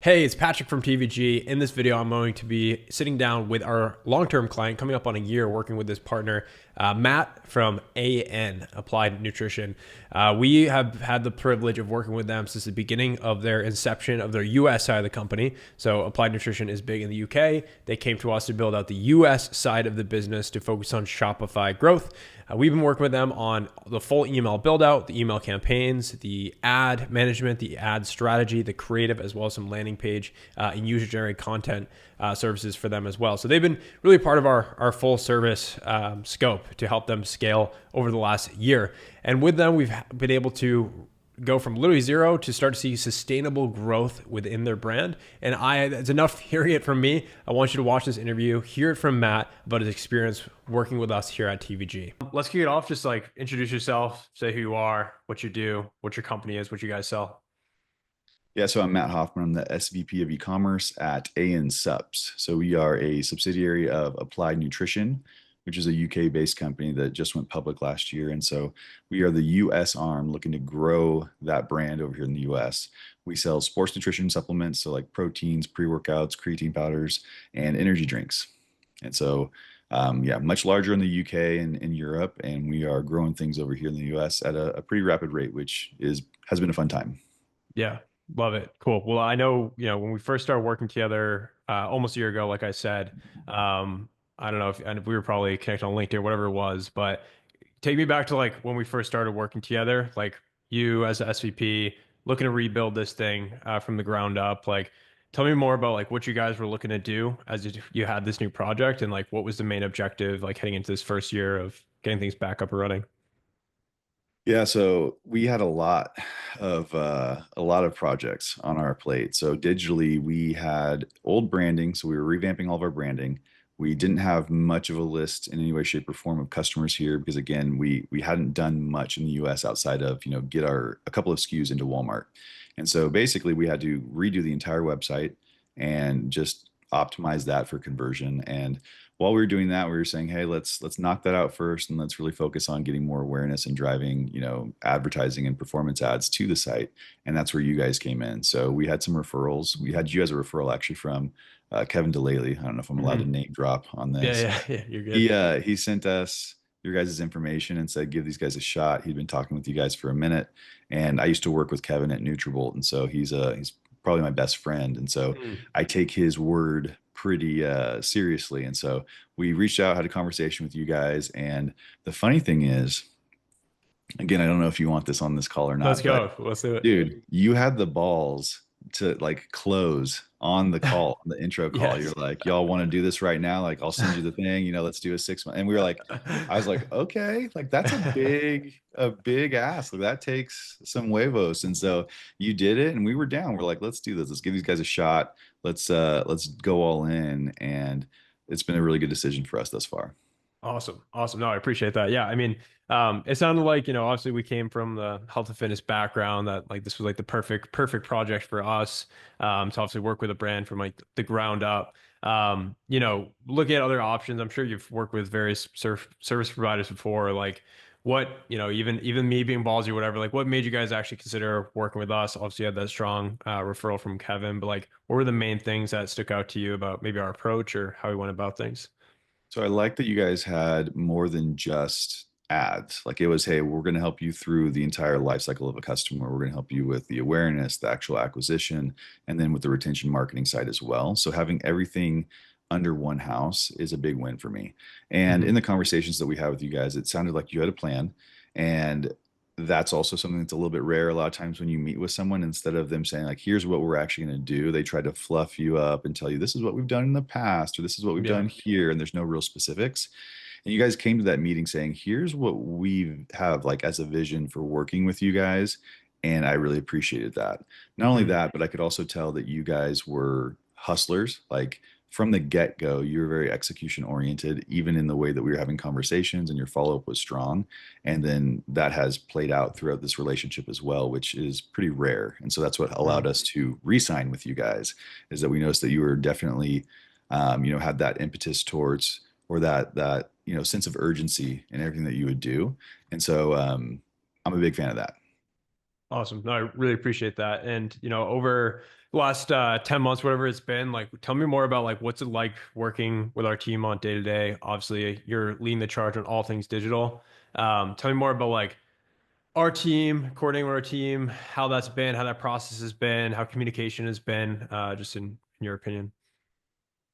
Hey, it's Patrick from TVG. In this video, I'm going to be sitting down with our long-term client coming up on a year working with this partner, Matt from AN, Applied Nutrition. We have had the privilege of working with them since the beginning of their inception of their US side of the company. So Applied Nutrition is big in the UK. They came to us to build out the US side of the business to focus on Shopify growth. We've been working with them on the full email build out, the email campaigns, the ad management, the ad strategy, the creative, as well as some landing page and user generated content services for them as well. So they've been really part of our full service scope to help them scale over the last year. And with them, we've been able to go from literally zero to start to see sustainable growth within their brand. And it's enough hearing it from me. I want you to watch this interview, hear it from Matt about his experience working with us here at TVG. Let's kick it off. Just like introduce yourself, say who you are, what you do, what your company is, what you guys sell. Yeah, so I'm Matt Hoffman. I'm the SVP of e-commerce at AN Supps. So we are a subsidiary of Applied Nutrition, which is a UK-based company that just went public last year. And so we are the US arm looking to grow that brand over here in the US. We sell sports nutrition supplements, so like proteins, pre-workouts, creatine powders, and energy drinks. And so, yeah, much larger in the UK and in Europe, and we are growing things over here in the US at a pretty rapid rate, which has been a fun time. Yeah, love it. Cool. Well, I know, when we first started working together almost a year ago, like I said, I don't know if and we were probably connected on LinkedIn, whatever it was, but take me back to like when we first started working together, like you as a SVP looking to rebuild this thing from the ground up. Like, tell me more about like what you guys were looking to do as you had this new project and like what was the main objective, like heading into this first year of getting things back up and running. Yeah, so we had a lot of projects on our plate. So digitally, we had old branding, so we were revamping all of our branding. We didn't have much of a list in any way, shape, or form of customers here because again, we hadn't done much in the US outside of, get our a couple of SKUs into Walmart. And so basically we had to redo the entire website and just optimize that for conversion. And while we were doing that, we were saying, hey, let's knock that out first and let's really focus on getting more awareness and driving, advertising and performance ads to the site. And that's where you guys came in. So we had some referrals. We had you as a referral actually from Kevin Delaley. I don't know if I'm allowed to Hmm. name drop on Yeah, this. yeah, yeah, you're good. He sent us your guys' information and said, give these guys a shot. He'd been talking with you guys for a minute. And I used to work with Kevin at Nutrabolt. And so he's probably my best friend. And so Mm. I take his word pretty seriously. And so we reached out, had a conversation with you guys. And the funny thing is, again, I don't know if you want this on this call or Let's not, but go. Let's do it. dude, you had the balls to like close on the call, on the intro call. You're Yes. like, y'all want to do this right now? Like, I'll send you the thing, let's do a 6 month. And we were like, I was like, okay, like that's a big ask. Like that takes some huevos. And so you did it and we were down. We're like, let's do this. Let's give these guys a shot. Let's go all in. And it's been a really good decision for us thus far. Awesome. Awesome. No, I appreciate that. Yeah. I mean, it sounded like, obviously we came from the health and fitness background that like this was like the perfect project for us to obviously work with a brand from like the ground up. Looking at other options, I'm sure you've worked with various service providers before. Like what, even me being ballsy or whatever, like what made you guys actually consider working with us? Obviously, you had that strong referral from Kevin, but like what were the main things that stuck out to you about maybe our approach or how we went about things? So I like that you guys had more than just ads. Like it was, hey, we're going to help you through the entire life cycle of a customer. We're going to help you with the awareness, the actual acquisition, and then with the retention marketing side as well. So having everything under one house is a big win for me. And in Mhm. the conversations that we had with you guys, it sounded like you had a plan. And that's also something that's a little bit rare. A lot of times when you meet with someone, instead of them saying, like, here's what we're actually going to do, they try to fluff you up and tell you, this is what we've done in the past, or this is what we've Yeah. done here. And there's no real specifics. And you guys came to that meeting saying, here's what we have like as a vision for working with you guys. And I really appreciated that. Not only Mhm. that, but I could also tell that you guys were hustlers. Like from the get-go, you were very execution oriented, even in the way that we were having conversations and your follow-up was strong. And then that has played out throughout this relationship as well, which is pretty rare. And so that's what allowed Mhm. us to re-sign with you guys, is that we noticed that you were definitely, had that impetus towards or that sense of urgency in everything that you would do. And so I'm a big fan of that. Awesome. No, I really appreciate that. And, over the last 10 months, whatever it's been, like, tell me more about like what's it like working with our team on day to day. Obviously, you're leading the charge on all things digital. Tell me more about like our team, coordinating with our team, how that's been, how that process has been, how communication has been, just in your opinion.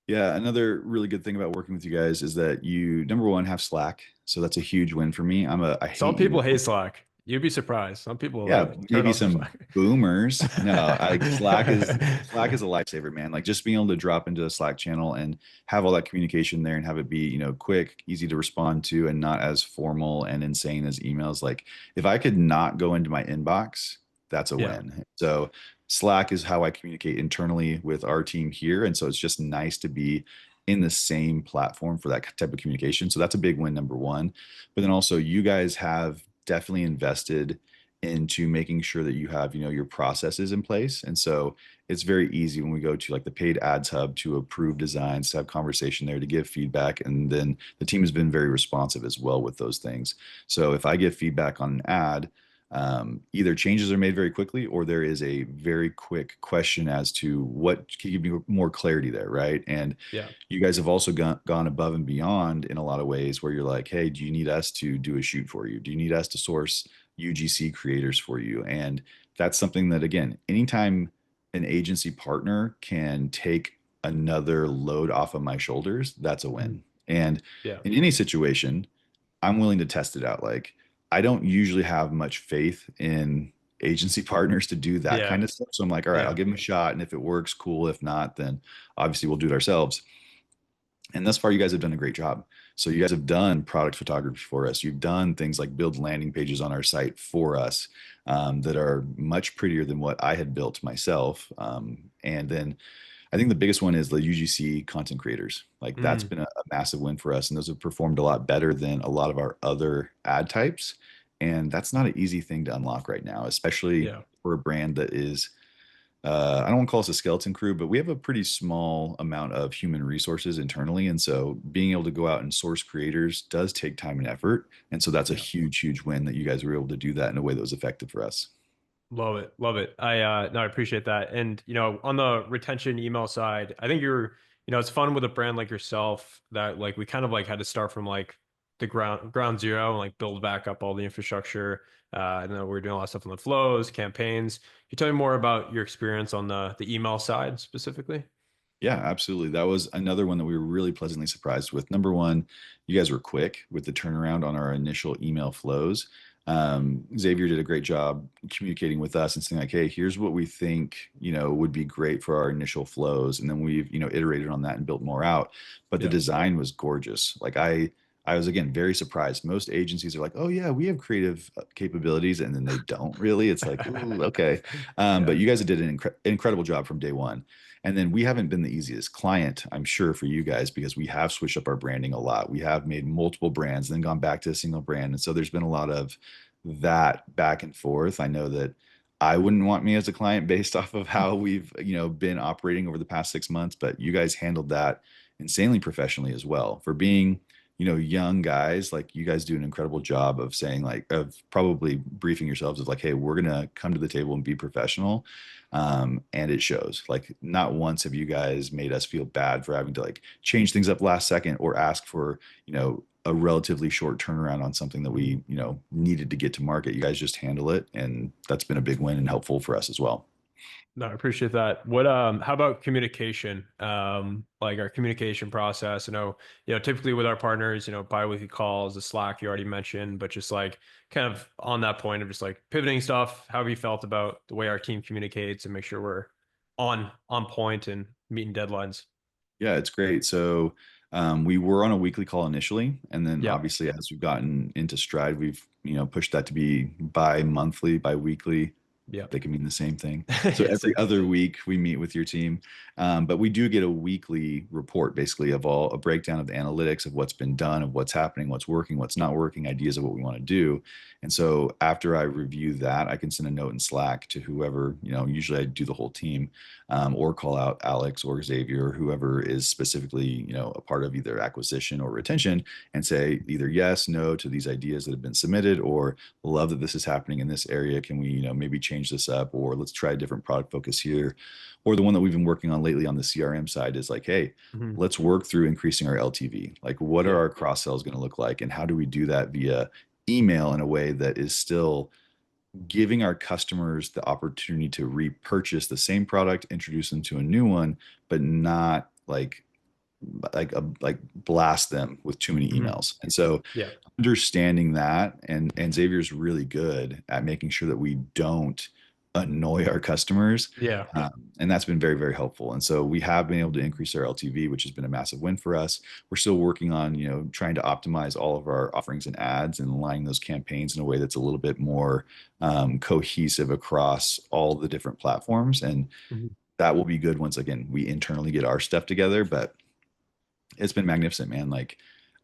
Yeah, another really good thing about working with you guys is that you, number one, have Slack. So that's a huge win for me. I Some hate people using. hate Slack. You'd be surprised. Some people Yeah, like turn maybe off their some Slack. boomers. No, Slack is a lifesaver, man. Like just being able to drop into a Slack channel and have all that communication there and have it be, quick, easy to respond to, and not as formal and insane as emails. Like if I could not go into my inbox, that's a Yeah. win. So Slack is how I communicate internally with our team here. And so it's just nice to be in the same platform for that type of communication. So that's a big win, number one. But then also you guys have definitely invested into making sure that you have, your processes in place. And so it's very easy when we go to like the paid ads hub to approve designs, to have conversation there, to give feedback. And then the team has been very responsive as well with those things. So if I give feedback on an ad, either changes are made very quickly or there is a very quick question as to what can give you more clarity there, right? And Yeah. you guys have also gone above and beyond in a lot of ways where you're like, hey, do you need us to do a shoot for you? Do you need us to source UGC creators for you? And that's something that, again, anytime an agency partner can take another load off of my shoulders, that's a Mhm. win. And Yeah. in any situation, I'm willing to test it out. Like, I don't usually have much faith in agency partners to do that Yeah. kind of stuff. So I'm like, all right, I'll Yeah. give them a shot. And if it works, cool. If not, then obviously we'll do it ourselves. And thus far, you guys have done a great job. So you guys have done product photography for us. You've done things like build landing pages on our site for us that are much prettier than what I had built myself. And then I think the biggest one is the UGC content creators. Like that's Mm. been a massive win for us, and those have performed a lot better than a lot of our other ad types. And that's not an easy thing to unlock right now, especially Yeah. for a brand that is I don't want to call us a skeleton crew, but we have a pretty small amount of human resources internally. And so being able to go out and source creators does take time and effort. And so that's a Yeah. huge, huge win that you guys were able to do that in a way that was effective for us. Love it. Love it. I appreciate that. And, on the retention email side, I think it's fun with a brand like yourself that like we kind of like had to start from like the ground zero and like build back up all the infrastructure. And then we're doing a lot of stuff on the flows, campaigns. Can you tell me more about your experience on the email side specifically? Yeah, absolutely. That was another one that we were really pleasantly surprised with. Number one, you guys were quick with the turnaround on our initial email flows. Xavier did a great job communicating with us and saying like, "Hey, here's what we think, would be great for our initial flows," and then we've, iterated on that and built more out. But the Yeah. design was gorgeous. Like I was again very surprised. Most agencies are like, "Oh yeah, we have creative capabilities," and then they don't really. It's like, "Ooh, okay." But Yeah. you guys did an incredible job from day one. And then we haven't been the easiest client, I'm sure, for you guys because we have switched up our branding a lot. We have made multiple brands, then gone back to a single brand. And so there's been a lot of that back and forth. I know that I wouldn't want me as a client based off of how we've, been operating over the past 6 months, but you guys handled that insanely professionally as well. For being, young guys, like you guys do an incredible job of saying like of probably briefing yourselves of like, hey, we're gonna come to the table and be professional and it shows. Like, not once have you guys made us feel bad for having to like change things up last second or ask for, a relatively short turnaround on something that we, needed to get to market. You guys just handle it, and that's been a big win and helpful for us as well. No, I appreciate that. How about communication? Like our communication process, typically with our partners, bi-weekly calls, the Slack you already mentioned, but just like kind of on that point of just like pivoting stuff, how have you felt about the way our team communicates and make sure we're on point and meeting deadlines? Yeah, it's great. So we were on a weekly call initially, and then Yeah. obviously as we've gotten into stride, we've pushed that to be bi-monthly, bi-weekly, Yeah. they can mean the same thing. So Yes. every other week we meet with your team, but we do get a weekly report, basically of all a breakdown of the analytics of what's been done, of what's happening, what's working, what's not working, ideas of what we want to do. And so after I review that, I can send a note in Slack to whoever, usually I do the whole team, or call out Alex or Xavier or whoever is specifically, a part of either acquisition or retention, and say either yes, no to these ideas that have been submitted, or love that this is happening in this area. Can we, maybe change this up, or let's try a different product focus here. Or the one that we've been working on lately on the CRM side is like, hey, Mhm. let's work through increasing our LTV. Like, what are Yeah. our cross sells going to look like? And how do we do that via email in a way that is still giving our customers the opportunity to repurchase the same product, introduce them to a new one, but not like blast them with too many Mhm. emails. And so Yeah. understanding that, and Xavier's really good at making sure that we don't annoy our customers. Yeah. And that's been very, very helpful. And so we have been able to increase our LTV, which has been a massive win for us. We're still working on, trying to optimize all of our offerings and ads and aligning those campaigns in a way that's a little bit more cohesive across all the different platforms. And Mhm. that will be good once again we internally get our stuff together. But it's been magnificent, man. Like,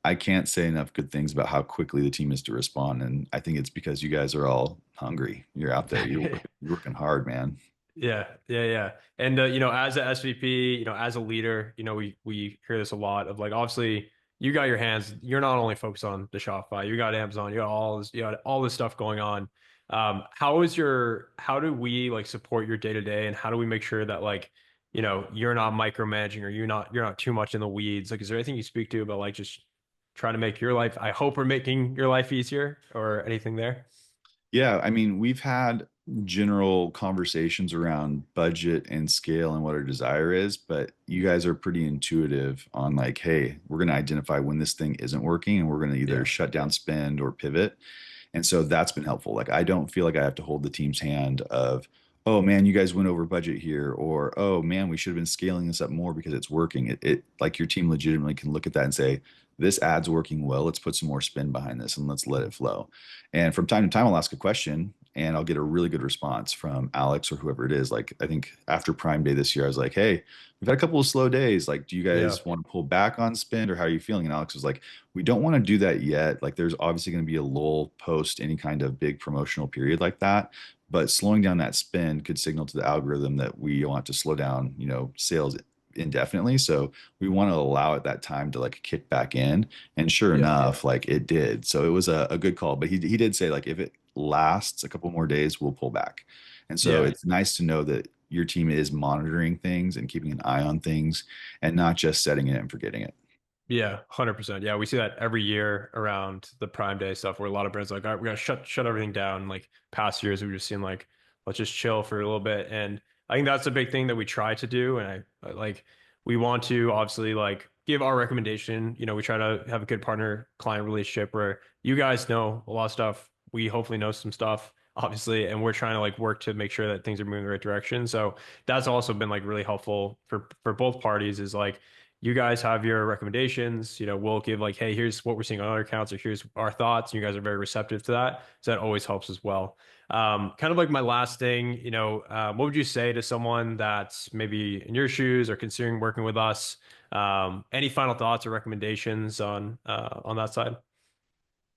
I can't say enough good things about how quickly the team is to respond. And I think it's because you guys are all hungry. You're out there, you're working hard, man. Yeah, yeah, yeah. And as a SVP, as a leader, we hear this a lot of like obviously you got your hands, you're not only focused on the Shopify, you got Amazon, you got all this stuff going on. How do we like support your day to day, and how do we make sure that like, you're not micromanaging, or you're not too much in the weeds? Like, is there anything you speak to about like just trying to make your life, I hope we're making your life easier, or anything there? Yeah, I mean, we've had general conversations around budget and scale and what our desire is, but you guys are pretty intuitive on like, hey, we're going to identify when this thing isn't working and we're going to either Yeah. shut down spend or pivot. And so that's been helpful. Like, I don't feel like I have to hold the team's hand of, oh man, you guys went over budget here, or oh man, we should have been scaling this up more because it's working. It like your team legitimately can look at that and say, this ad's working well. Let's put some more spin behind this and let's let it flow. And from time to time, I'll ask a question and I'll get a really good response from Alex or whoever it is. Like, I think after Prime Day this year, I was like, hey, we've had a couple of slow days. Like, do you Yeah. guys want to pull back on spend, or how are you feeling? And Alex was like, we don't want to do that yet. Like, there's obviously going to be a lull post any kind of big promotional period like that. But slowing down that spend could signal to the algorithm that we want to slow down, sales indefinitely. So we want to allow it that time to like kick back in. And sure Yeah. enough, like it did. So it was a good call. But he did say, like, if it lasts a couple more days, we'll pull back. And so Yeah. it's nice to know that your team is monitoring things and keeping an eye on things and not just setting it and forgetting it. Yeah, 100%. Yeah, we see that every year around the Prime Day stuff where a lot of brands are like, all right, we gotta shut everything down. Like past years, we've just seen like, let's just chill for a little bit. And I think that's a big thing that we try to do. And like we want to obviously like give our recommendation. We try to have a good partner client relationship where you guys know a lot of stuff. We hopefully know some stuff, obviously, and we're trying to like work to make sure that things are moving in the right direction. So that's also been like really helpful for both parties, is like you guys have your recommendations. We'll give like, hey, here's what we're seeing on other accounts, or here's our thoughts. And you guys are very receptive to that. So that always helps as well. Kind of like my last thing, what would you say to someone that's maybe in your shoes or considering working with us? Any final thoughts or recommendations on that side?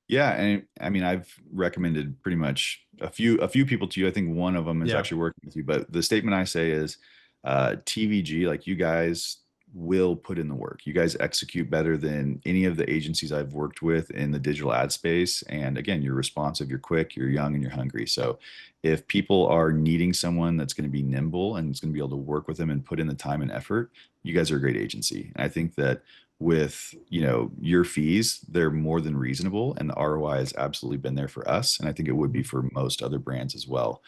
Yeah, and I mean, I've recommended pretty much a few people to you. I think one of them is Yeah. actually working with you. But the statement I say is, TVG, like, you guys will put in the work. You guys execute better than any of the agencies I've worked with in the digital ad space. And again, you're responsive, you're quick, you're young, and you're hungry. So if people are needing someone that's going to be nimble and is going to be able to work with them and put in the time and effort, you guys are a great agency. And I think that with your fees, they're more than reasonable, and the ROI has absolutely been there for us, and I think it would be Mhm. for most other brands as well.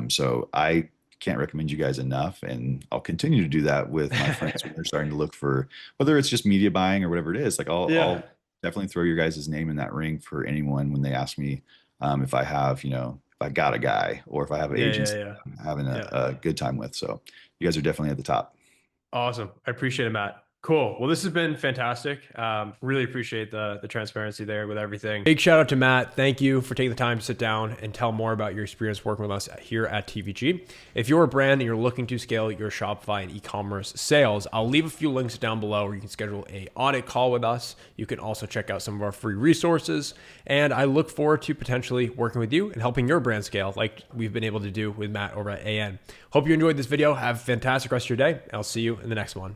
So I can't recommend you guys enough, and I'll continue to do that with my friends when they're starting to look for, whether it's just media buying or whatever it is. Like, I'll Yeah. definitely throw your guys' name in that ring for anyone when they ask me, if I have, if I got a guy, or if I have an Yeah. Yeah. agency Yeah. I'm having a, Yeah. a good time with. So you guys are definitely at the top. Awesome. I appreciate it, Matt. Cool. Well, this has been fantastic. Really appreciate the transparency there with everything. Big shout out to Matt. Thank you for taking the time to sit down and tell more about your experience working with us here at TVG. If you're a brand and you're looking to scale your Shopify and e-commerce sales, I'll leave a few links down below where you can schedule a audit call with us. You can also check out some of our free resources. And I look forward to potentially working with you and helping your brand scale like we've been able to do with Matt over at AN. Hope you enjoyed this video. Have a fantastic rest of your day. I'll see you in the next one.